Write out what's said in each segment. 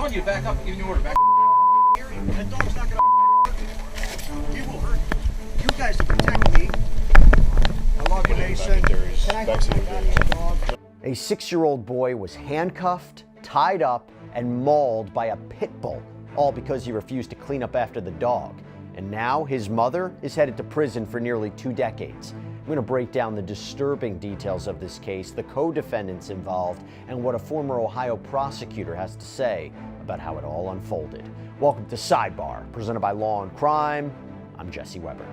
telling you to back up, giving you order, back. That dog's not gonna he will hurt you. You guys to protect me. I love you, Mason. Can I have my dog? A 6-year-old boy was handcuffed, tied up, and mauled by a pit bull, all because he refused to clean up after the dog. And now his mother is headed to prison for nearly 2 decades. I'm going to break down the disturbing details of this case, the co-defendants involved, and what a former Ohio prosecutor has to say about how it all unfolded. Welcome to Sidebar, presented by Law&Crime. I'm Jesse Weber.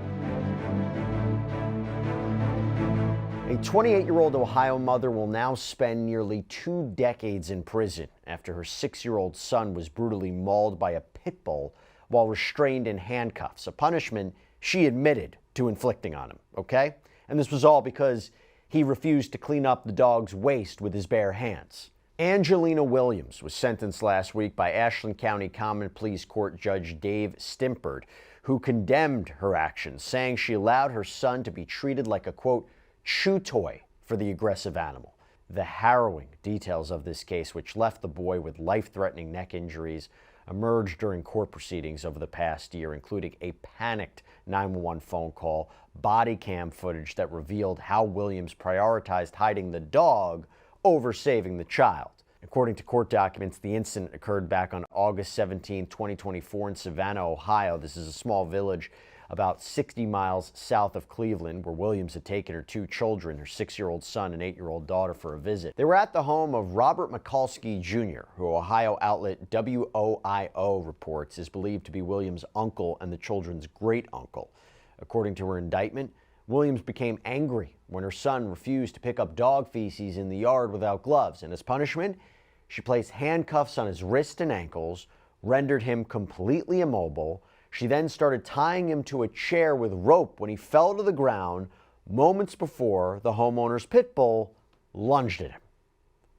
A 28-year-old Ohio mother will now spend nearly 2 decades in prison after her 6-year-old son was brutally mauled by a pit bull while restrained in handcuffs, a punishment she admitted to inflicting on him, okay? And this was all because he refused to clean up the dog's waste with his bare hands. Angelina Williams was sentenced last week by Ashland County Common Pleas Court Judge Dave Stimpard, who condemned her actions, saying she allowed her son to be treated like a, quote, chew toy for the aggressive animal. The harrowing details of this case, which left the boy with life-threatening neck injuries, emerged during court proceedings over the past year, including a panicked 911 phone call, body cam footage that revealed how Williams prioritized hiding the dog over saving the child. According to court documents, the incident occurred back on August 17, 2024 in Savannah, Ohio. This is a small village about 60 miles south of Cleveland, where Williams had taken her 2 children, her 6-year-old son and 8-year-old daughter, for a visit. They were at the home of Robert Mikulski Jr., who Ohio outlet WOIO reports is believed to be Williams' uncle and the children's great-uncle. According to her indictment, Williams became angry when her son refused to pick up dog feces in the yard without gloves, and as punishment, she placed handcuffs on his wrists and ankles, rendered him completely immobile. She then started tying him to a chair with rope when he fell to the ground moments before the homeowner's pit bull lunged at him.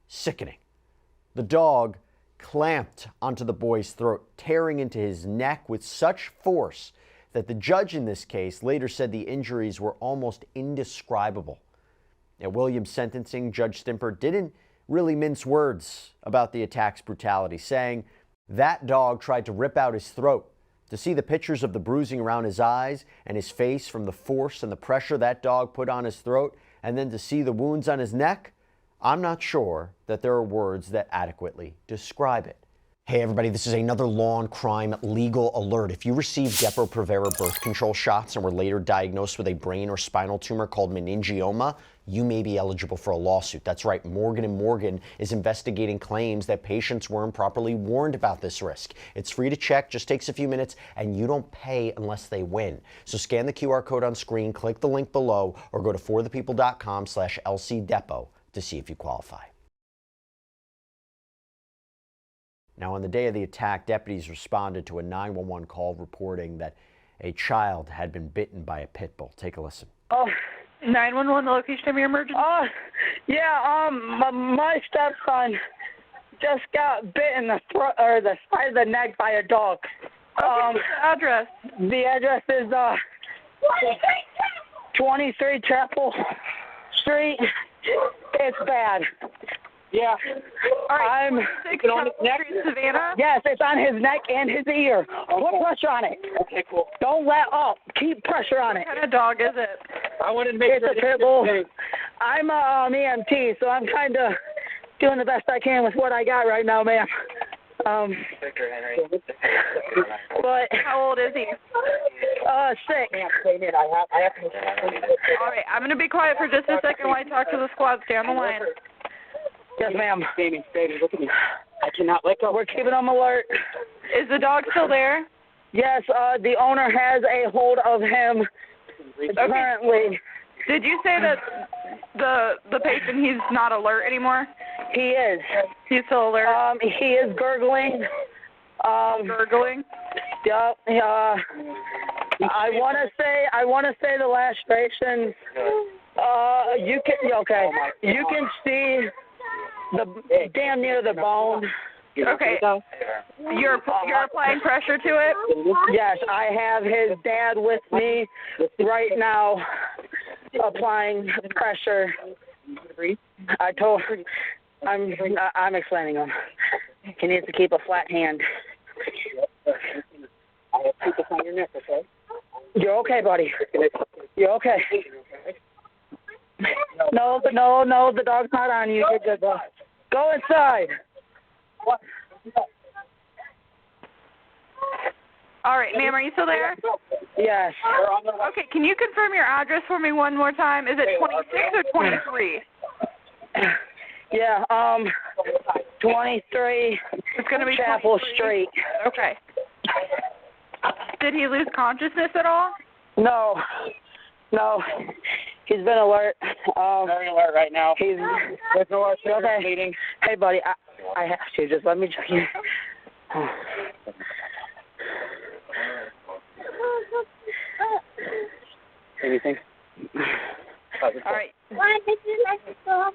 Sickening. The dog clamped onto the boy's throat, tearing into his neck with such force that the judge in this case later said the injuries were almost indescribable. At Williams' sentencing, Judge Stimpard didn't really mince words about the attack's brutality, saying that dog tried to rip out his throat. To see the pictures of the bruising around his eyes and his face from the force and the pressure that dog put on his throat, and then to see the wounds on his neck, I'm not sure that there are words that adequately describe it. Hey everybody, this is another Law&Crime legal alert. If you received Depo-Provera birth control shots and were later diagnosed with a brain or spinal tumor called meningioma, you may be eligible for a lawsuit. That's right, Morgan & Morgan is investigating claims that patients weren't properly warned about this risk. It's free to check, just takes a few minutes, and you don't pay unless they win. So scan the QR code on screen, click the link below, or go to forthepeople.com/LCDepo to see if you qualify. Now, on the day of the attack, deputies responded to a 911 call reporting that a child had been bitten by a pit bull. Take a listen. 911, the location of your emergency? My stepson just got bit in the throat or the side of the neck by a dog. The address? The address is 23 Chapel Street. It's bad. Yeah. All right. 6 Chapel Street, Savannah? Yes, it's on his neck and his ear. Put pressure on it. Okay, cool. Don't let up. Keep pressure on it. What kind of dog is it? I wanted to make It's a pit bull. I'm EMT, so I'm kind of doing the best I can with what I got right now, ma'am. But how old is he? 6. All right, I'm going to be quiet for just a second while I talk to the squad. Stay on the line. Yes, ma'am. Baby, look at me. I cannot let go. We're keeping them alert. Is the dog still there? Yes, the owner has a hold of him currently. Did you say that the patient, he's not alert anymore? He is. He's still alert? He is gurgling. Gurgling? Yep. I want to say the lacerations. You can see the damn near the bone. Okay. You're applying pressure to it? Yes, I have his dad with me right now applying pressure. I'm explaining him. He needs to keep a flat hand. I have keep this on your neck, okay? You're okay, buddy. You're okay. No, the dog's not on you. You're good, bro. Go inside. What? All right, ma'am, are you still there? Yes. Okay, can you confirm your address for me one more time? Is it 26 or 23? Yeah, 23 It's going to be Chapel 23. Street. Okay. Did he lose consciousness at all? No. He's been alert. Very alert right now. There's no okay. Bleeding. Hey, buddy, I have to. Just let me check you. Anything? All right. His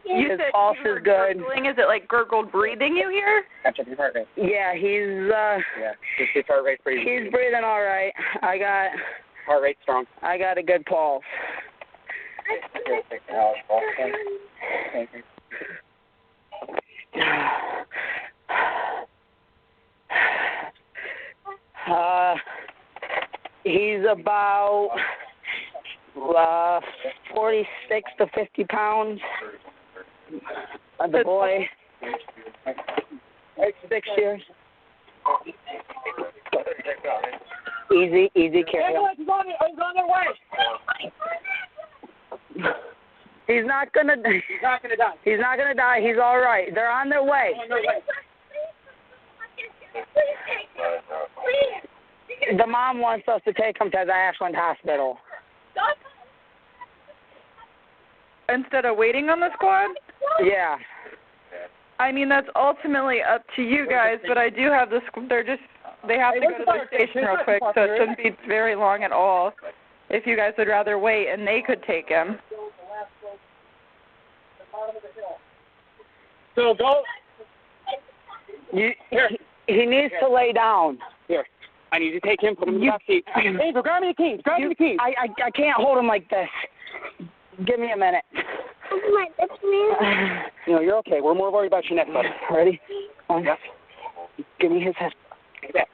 You said pulse you is were good. gurgling. Is it like gurgled breathing you hear? Catch up your heart rate. Yeah, he's Just his heart rate pretty. he's breathing all right. Heart rate strong. I got a good pulse. Thank you. He's about 46 to 50 pounds. The boy, 6 years. Easy carry. He's on their way. He's not gonna die. He's not gonna die. He's all right. They're on their way. The mom wants us to take him to the Ashland Hospital. Instead of waiting on the squad? Yeah. I mean, that's ultimately up to you guys, but I do have the they have to go to the station real quick, so it shouldn't be very long at all. If you guys would rather wait, and they could take him. So go. He needs to lay down. Here. I need to take him, put him in the back seat. Hey, grab me the keys. Grab me the keys. I can't hold him like this. Give me a minute. You're okay. We're more worried about your neck, buddy. Ready? One. Yes. Give me his head. Yeah.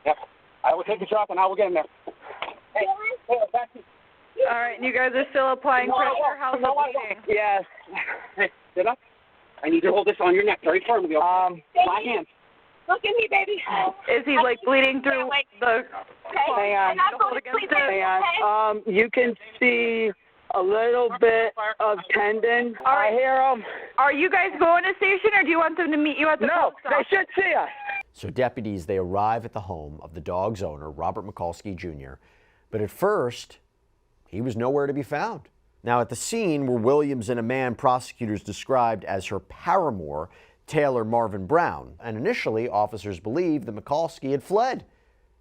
Yep. I will take the shot and I will get him there. Hey, back seat. All right, and you guys are still applying pressure. How's the bleeding? Yes. Hey, sit up. I need to hold this on your neck very firmly. My hands. Look at me, baby. Is he like bleeding through the? Hang on. Hold against it? Hang on. You can see a little bit of tendon. I hear him. Are you guys going to station, or do you want them to meet you at the No, post they office? should see us. So deputies, they arrive at the home of the dog's owner, Robert Mikulski Jr., but at first, he was nowhere to be found. Now, at the scene were Williams and a man prosecutors described as her paramour, Taylor Marvin Brown, and initially officers believed that Mikulski had fled,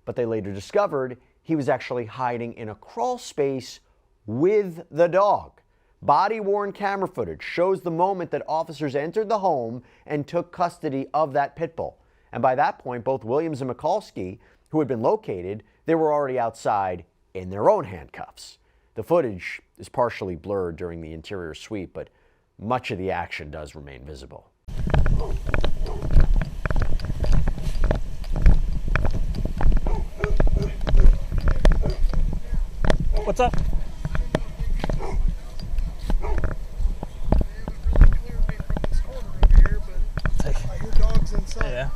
but they later discovered he was actually hiding in a crawl space with the dog. Body-worn camera footage shows the moment that officers entered the home and took custody of that pit bull. And by that point, both Williams and Mikulski, who had been located, they were already outside in their own handcuffs. The footage is partially blurred during the interior sweep, but much of the action does remain visible. What's up? Your dog's inside. Yeah.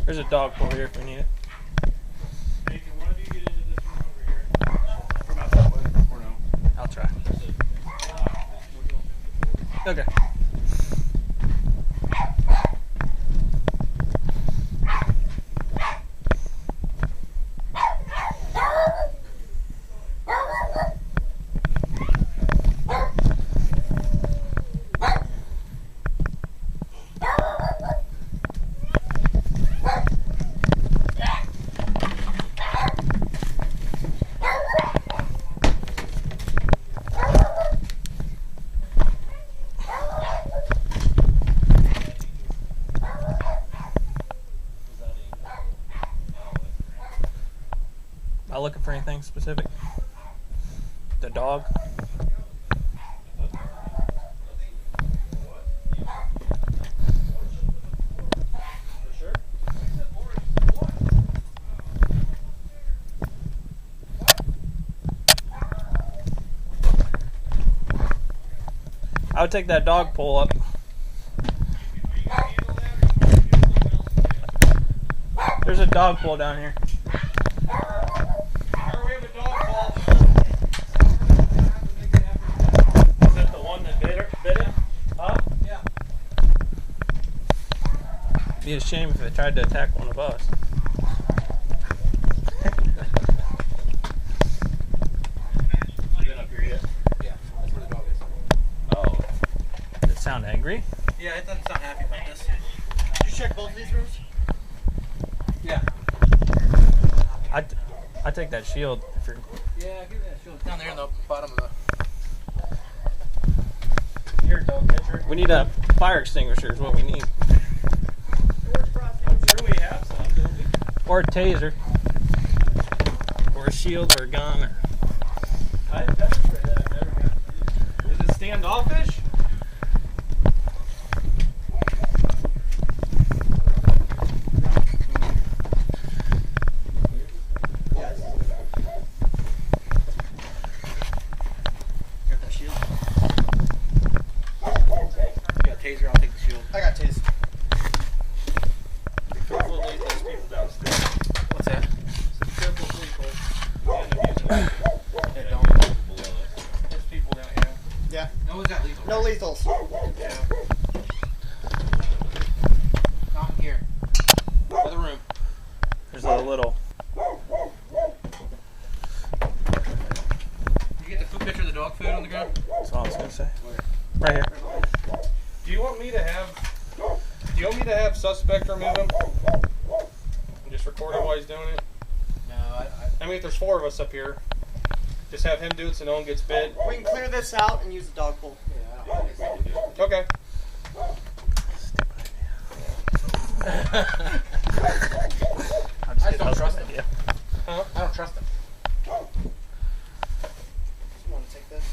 There's a dog pull here if we need it. Hey, can one of you get into this room over here? From out that way, or no? I'll try. Okay. Looking for anything specific? The dog? I would take that dog pull up. There's a dog pull down here. Be a shame if it tried to attack one of us. You been up here yet? Yeah, that's where the dog is. Oh. Does it sound angry? Yeah, it doesn't sound happy about this. Did you check both of these rooms? Yeah. I take that shield if you're... Yeah, give me that shield. It's down there in the bottom of the... Here, dog catcher. We need a fire extinguisher is what we need. I'm sure we have some, don't we? Or a taser. Or a shield or a gun. Or... I've never tried that. I've never got it. Is it standoffish? Yes. Got that shield? You got a taser, I'll take the shield. I got taser. Careful, there's people downstairs. What's that? Some careful people. That don't. There's people down here. Yeah. No one's got lethal. No lethals. Yeah. Not in here. Other room. There's a little... You get the food picture of the dog food on the ground? That's what I was going to say. Right here. Do you want me to have suspect remove him? And just record it while he's doing it? No, I mean, if there's 4 of us up here, just have him do it so no one gets bit. We can clear this out and use the dog pull. Yeah, I don't think we can do it. Okay. I just don't trust him. Huh? I don't trust him. You want to take this?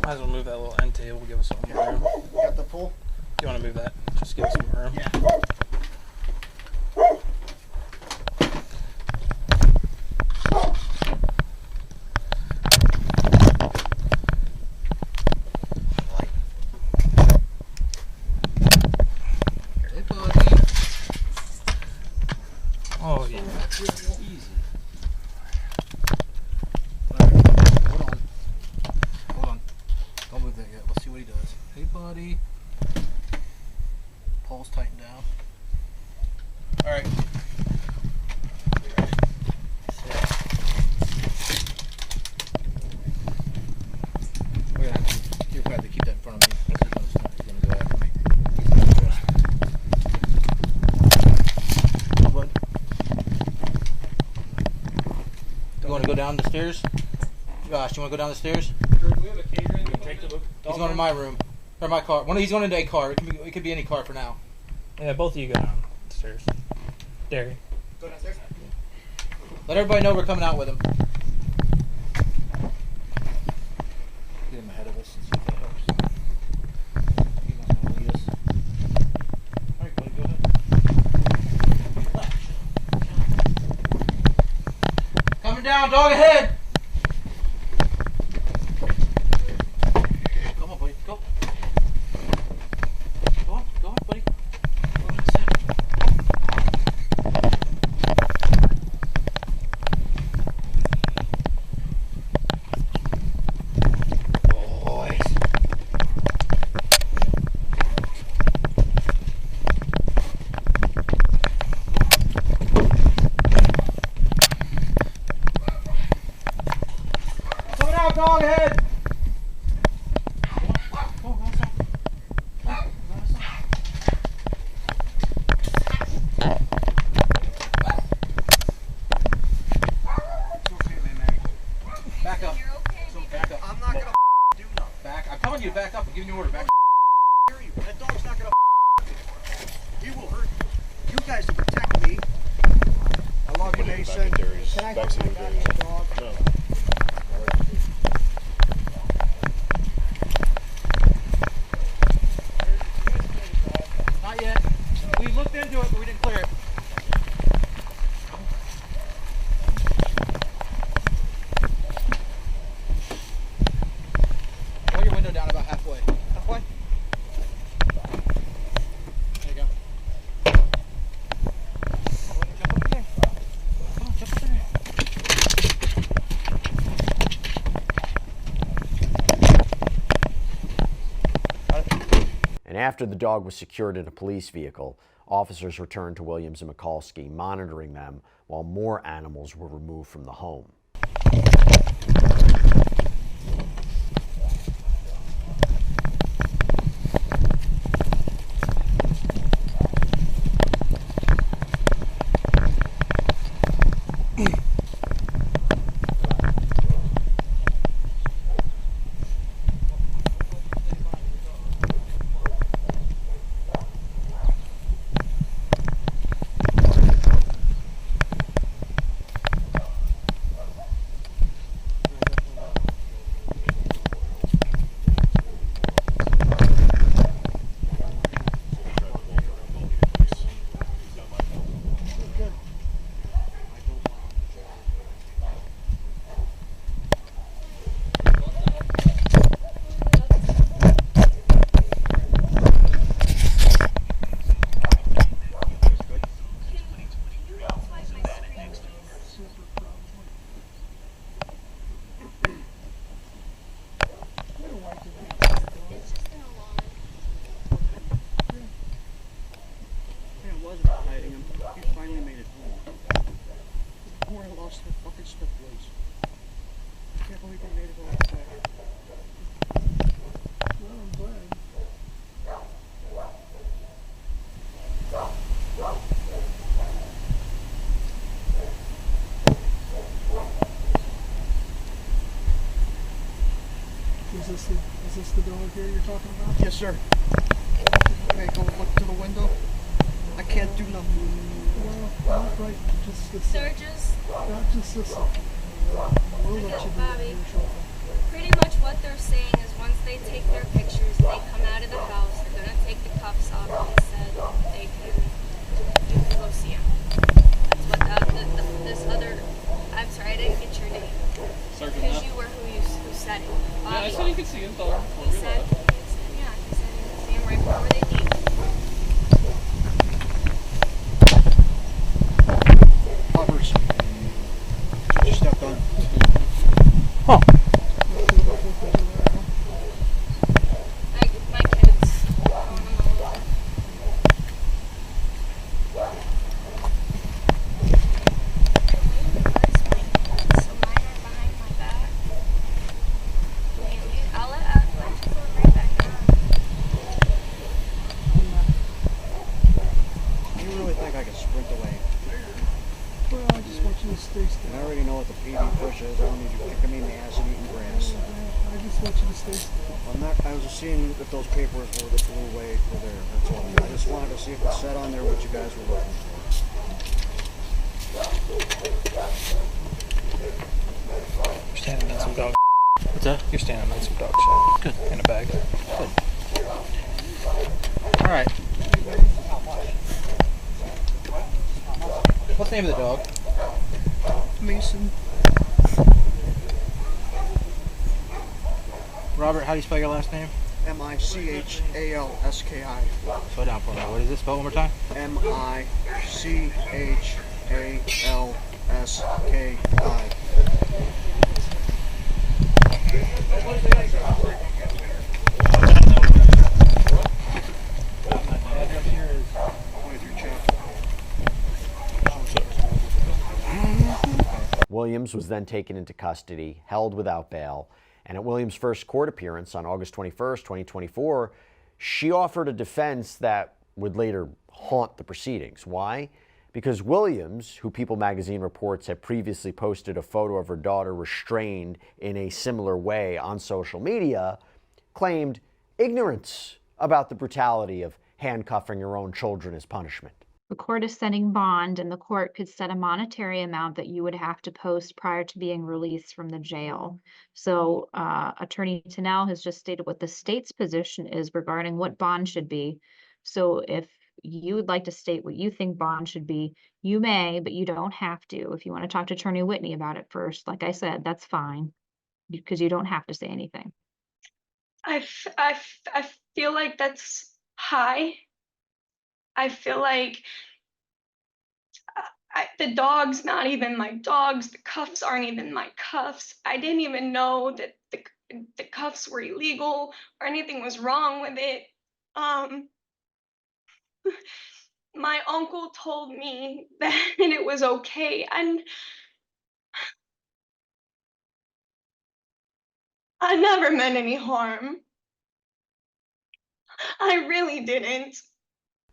Might as well move that little end table, give us some more room. Got the pull? You want to move that? Just give us some room. Yeah. Oh, yeah. Easy. Hold on. Don't move that yet. Let's see what he does. Hey, buddy. Paul's tightened down. All right. You're going to have to keep that in front of me. He's going to go after me. He's going to trust me. What? You want to go down the stairs? Josh, you want to go down the stairs? Do we have a catering? Can we take the He's going to my room. Or my car. He's going into a car. It could be any car for now. Yeah, both of you go downstairs. Derry. Go downstairs? Let everybody know we're coming out with him. Get him ahead of us. Coming down, dog ahead! Come on, buddy, go. Go on, buddy. Dog ahead! Back up. Back up. I'm not gonna do nothing. Back. I'm telling you to back up. I'm giving you an order. Back. That dog's not gonna he will hurt you. You guys to protect me. I love you, Mason. Can I put you back in the dog? No. Not yet. We looked into it, but we didn't clear it. Roll your window down about halfway. Halfway? There you go. Jump up there. Come on, jump up there. And after the dog was secured in a police vehicle, officers returned to Williams and Mikulski, monitoring them while more animals were removed from the home. Is this the dog here you're talking about? Yes, sir. Okay, go look to the window. I can't do nothing. Well, not right. Just this. Sir, not just this. We'll let you Bobby, pretty much what they're saying is once they take their pictures, they come out of the house, they're going to take the cuffs off, and they said you can go see him. That's what this other, I'm sorry, I didn't get your name. Because you were who said it. Bobby. Yeah, I said you could see him. He said you could see him right before they leave. Poppers. You stepped on. Huh. My kids. And I already know what the PD push is. I don't need you kicking me in the ass and eating grass. I just want you to stay still. I was just seeing if those papers were the blue way were there. That's all. I just wanted to see if it said on there what you guys were looking for. Just having some dog. What's that? You're standing on some dog shit. Good. In a bag. Good. All right. What's the name of the dog? Mason. Robert, how do you spell your last name? M-I-C-H-A-L-S-K-I. Slow down for me. What is it? Spell it one more time. M-I-C-H-A-L-S-K-I. Williams was then taken into custody, held without bail, and at Williams' first court appearance on August 21st, 2024, she offered a defense that would later haunt the proceedings. Why? Because Williams, who People magazine reports had previously posted a photo of her daughter restrained in a similar way on social media, claimed ignorance about the brutality of handcuffing your own children as punishment. The court is setting bond, and the court could set a monetary amount that you would have to post prior to being released from the jail. So Attorney Tennell has just stated what the state's position is regarding what bond should be. So if you would like to state what you think bond should be, you may, but you don't have to. If you want to talk to Attorney Whitney about it first, like I said, that's fine, because you don't have to say anything. I feel like that's high. I feel like the dog's not even my dogs. The cuffs aren't even my cuffs. I didn't even know that the cuffs were illegal or anything was wrong with it. My uncle told me that it was okay, and I never meant any harm. I really didn't.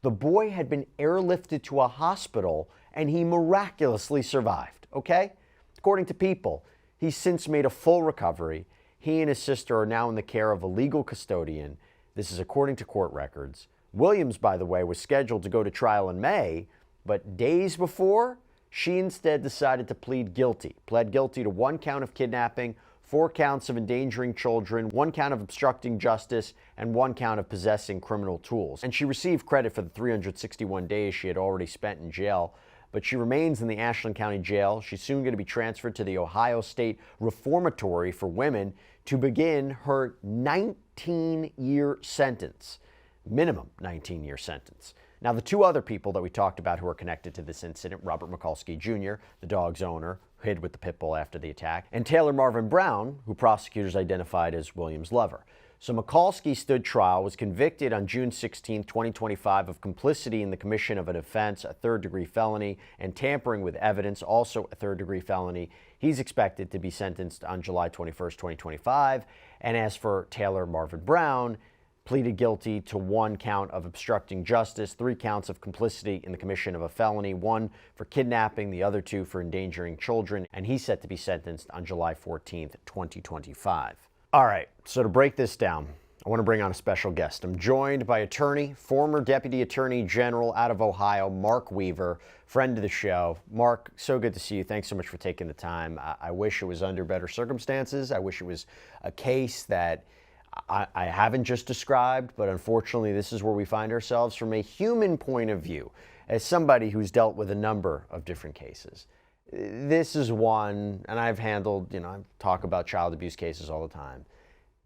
The boy had been airlifted to a hospital and he miraculously survived, okay? According to People, he's since made a full recovery. He and his sister are now in the care of a legal custodian. This is according to court records. Williams, by the way, was scheduled to go to trial in May, but days before, she instead decided to pled guilty to 1 count of kidnapping, 4 counts of endangering children, 1 count of obstructing justice, and 1 count of possessing criminal tools. And she received credit for the 361 days she had already spent in jail, but she remains in the Ashland County Jail. She's soon going to be transferred to the Ohio State Reformatory for Women to begin her 19-year sentence, minimum 19-year sentence. Now, the 2 other people that we talked about who are connected to this incident, Robert Mikulski Jr., the dog's owner, hid with the pit bull after the attack, and Taylor Marvin Brown, who prosecutors identified as Williams' lover. So Mikulski stood trial, was convicted on June 16, 2025 of complicity in the commission of an offense, a 3rd-degree felony, and tampering with evidence, also a 3rd-degree felony. He's expected to be sentenced on July 21st, 2025. And as for Taylor Marvin Brown, pleaded guilty to 1 count of obstructing justice, 3 counts of complicity in the commission of a felony, 1 for kidnapping, the other 2 for endangering children, and he's set to be sentenced on July 14th, 2025. All right, so to break this down, I want to bring on a special guest. I'm joined by attorney, former Deputy Attorney General out of Ohio, Mark Weaver, friend of the show. Mark, so good to see you. Thanks so much for taking the time. I wish it was under better circumstances. I wish it was a case that I haven't just described, but unfortunately this is where we find ourselves from a human point of view, as somebody who's dealt with a number of different cases. This is one, and I've handled, I talk about child abuse cases all the time.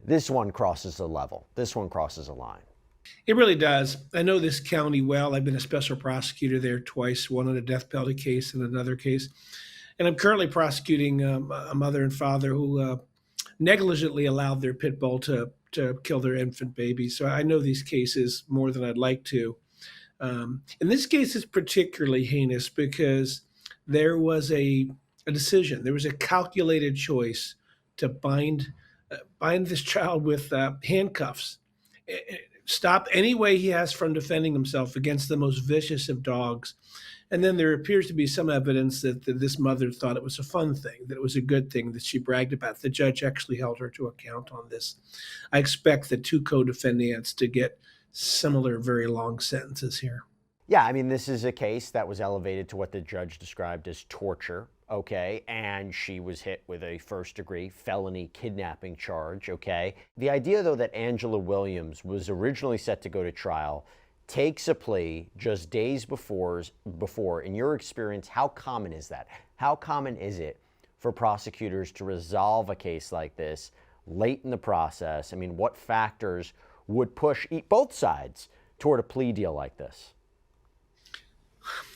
This one crosses a level. This one crosses a line. It really does. I know this county well. I've been a special prosecutor there twice, one on a death penalty case and another case. And I'm currently prosecuting a mother and father who negligently allowed their pit bull to kill their infant baby. So I know these cases more than I'd like to. And this case is particularly heinous because there was a decision. There was a calculated choice to bind this child with handcuffs, stop any way he has from defending himself against the most vicious of dogs. And then there appears to be some evidence that this mother thought it was a fun thing, that it was a good thing, that she bragged about. The judge actually held her to account on this. I expect the 2 co-defendants to get similar, very long sentences here. Yeah, I mean, this is a case that was elevated to what the judge described as torture. okay, and she was hit with a first-degree felony kidnapping charge, okay? The idea, though, that Angela Williams was originally set to go to trial, takes a plea just days before, in your experience, how common is that? How common is it for prosecutors to resolve a case like this late in the process? I mean, what factors would push both sides toward a plea deal like this?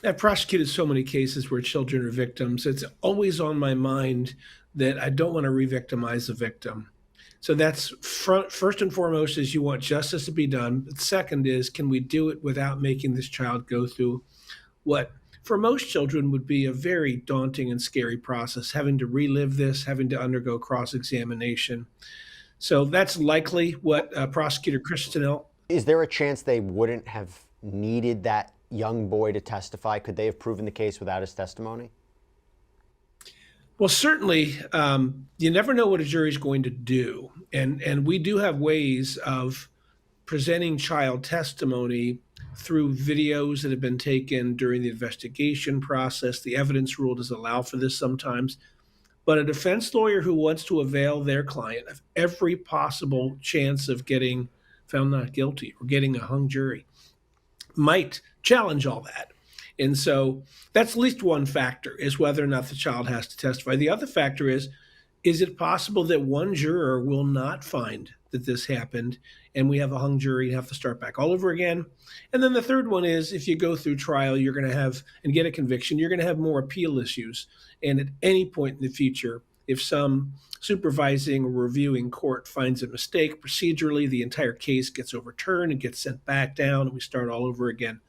I've prosecuted so many cases where children are victims. It's always on my mind that I don't want to re-victimize the victim. So that's first and foremost is you want justice to be done. But second is, can we do it without making this child go through what for most children would be a very daunting and scary process, having to relive this, having to undergo cross-examination. So that's likely what Prosecutor Christina. Is there a chance they wouldn't have needed that young boy to testify? Could they have proven the case without his testimony? Well, certainly, you never know what a jury's going to do. And we do have ways of presenting child testimony through videos that have been taken during the investigation process. The evidence rule does allow for this sometimes. But a defense lawyer who wants to avail their client of every possible chance of getting found not guilty or getting a hung jury might challenge all that. And so that's at least one factor, is whether or not the child has to testify. The other factor is it possible that one juror will not find that this happened and we have a hung jury and have to start back all over again? And then the third one is, if you go through trial, you're going to have and get a conviction, you're going to have more appeal issues. And at any point in the future, if some supervising or reviewing court finds a mistake procedurally, the entire case gets overturned and gets sent back down and we start all over again.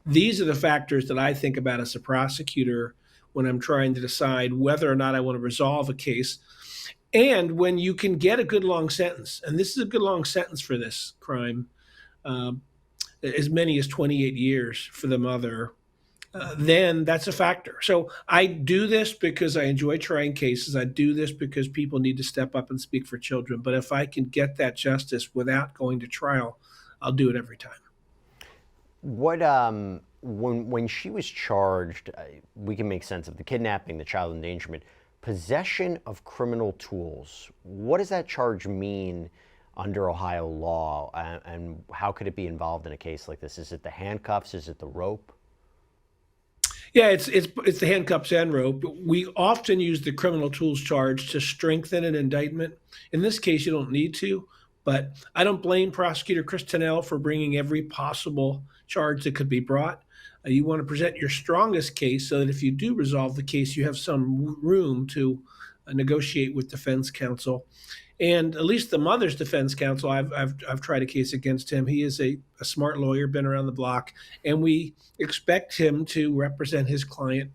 These are the factors that I think about as a prosecutor when I'm trying to decide whether or not I want to resolve a case. And when you can get a good long sentence, and this is a good long sentence for this crime, as many as 28 years for the mother, then that's a factor. So I do this because I enjoy trying cases. I do this because people need to step up and speak for children. But if I can get that justice without going to trial, I'll do it every time. What when she was charged, we can make sense of the kidnapping, the child endangerment, possession of criminal tools. What does that charge mean under Ohio law, and how could it be involved in a case like this? Is it the handcuffs? Is it the rope? Yeah, it's the handcuffs and rope. We often use the criminal tools charge to strengthen an indictment. In this case, you don't need to, but I don't blame Prosecutor Christina for bringing every possible charge that could be brought. You want to present your strongest case so that if you do resolve the case, you have some room to negotiate with defense counsel. And at least the mother's defense counsel, I've tried a case against him. He is a smart lawyer, been around the block, and we expect him to represent his client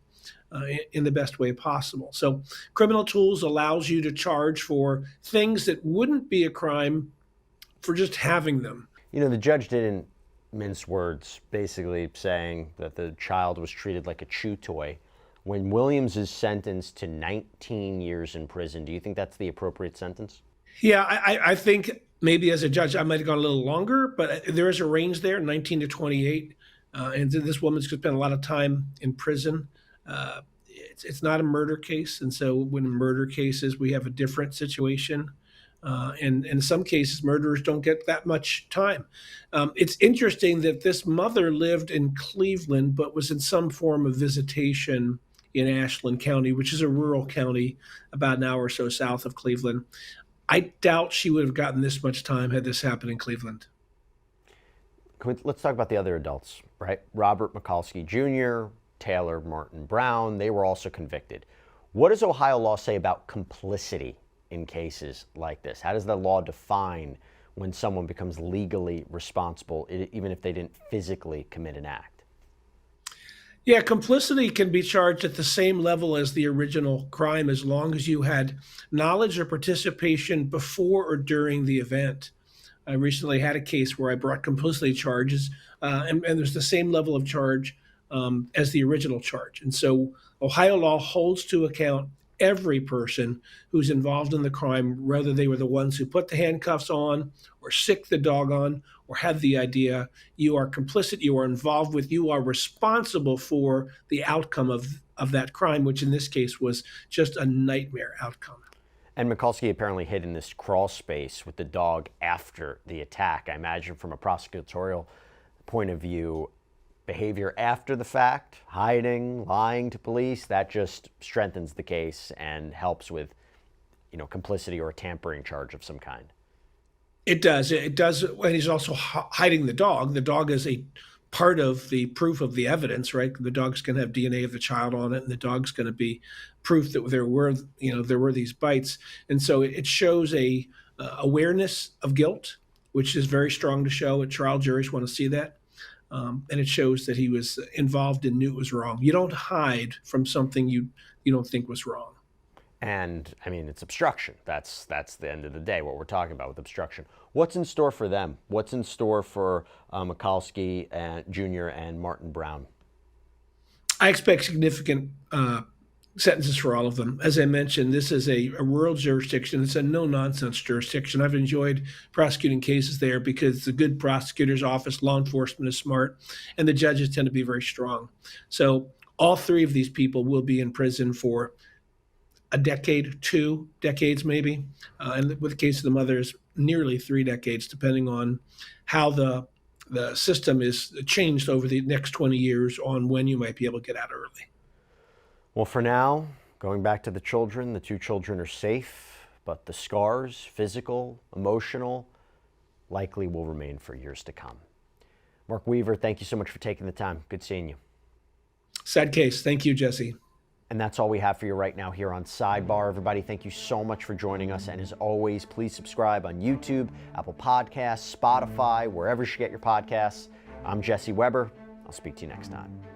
in the best way possible. So criminal tools allows you to charge for things that wouldn't be a crime for just having them. You know, the judge didn't mince words, basically saying that the child was treated like a chew toy. When Williams is sentenced to 19 years in prison, do you think that's the appropriate sentence? Yeah, I think maybe as a judge, I might have gone a little longer, but there is a range there, 19 to 28. And this woman's going to spend a lot of time in prison. It's not a murder case. And so when in murder cases, we have a different situation. And in some cases, murderers don't get that much time. It's interesting that this mother lived in Cleveland, but was in some form of visitation in Ashland County, which is a rural county about an hour or so south of Cleveland. I doubt she would have gotten this much time had this happened in Cleveland. Let's talk about the other adults, right? Robert Mikulski Jr., Taylor Martin Brown, they were also convicted. What does Ohio law say about complicity in cases like this? How does the law define when someone becomes legally responsible, even if they didn't physically commit an act? Yeah, complicity can be charged at the same level as the original crime as long as you had knowledge or participation before or during the event. I recently had a case where I brought complicity charges, and there's the same level of charge as the original charge. And so Ohio law holds to account every person who's involved in the crime, whether they were the ones who put the handcuffs on or sicked the dog on or had the idea. You are complicit, you are involved with, you are responsible for the outcome of that crime, which in this case was just a nightmare outcome. And Mikulski apparently hid in this crawl space with the dog after the attack. I imagine from a prosecutorial point of view, behavior after the fact, hiding, lying to police, that just strengthens the case and helps with, complicity or a tampering charge of some kind. It does. It does. And he's also hiding the dog. The dog is a part of the proof of the evidence, right? The dog's going to have DNA of the child on it, and the dog's going to be proof that there were these bites. And so it shows a awareness of guilt, which is very strong to show. At trial, juries want to see that. And it shows that he was involved and knew it was wrong. You don't hide from something you don't think was wrong. And I mean, it's obstruction. That's the end of the day, what we're talking about with obstruction. What's in store for them? What's in store for Mikulski Jr. and Martin Brown? I expect significant sentences for all of them. As I mentioned, this is a rural jurisdiction. It's a no-nonsense jurisdiction. I've enjoyed prosecuting cases there because the good prosecutor's office, law enforcement is smart, and the judges tend to be very strong. So all three of these people will be in prison for a decade, 2 decades maybe, and with the case of the mothers, nearly 3 decades, depending on how the system is changed over the next 20 years on when you might be able to get out early. Well, for now, going back to the children, the 2 children are safe, but the scars, physical, emotional, likely will remain for years to come. Mark Weaver, thank you so much for taking the time. Good seeing you. Sad case. Thank you, Jesse. And that's all we have for you right now here on Sidebar. Everybody, thank you so much for joining us. And as always, please subscribe on YouTube, Apple Podcasts, Spotify, wherever you get your podcasts. I'm Jesse Weber. I'll speak to you next time.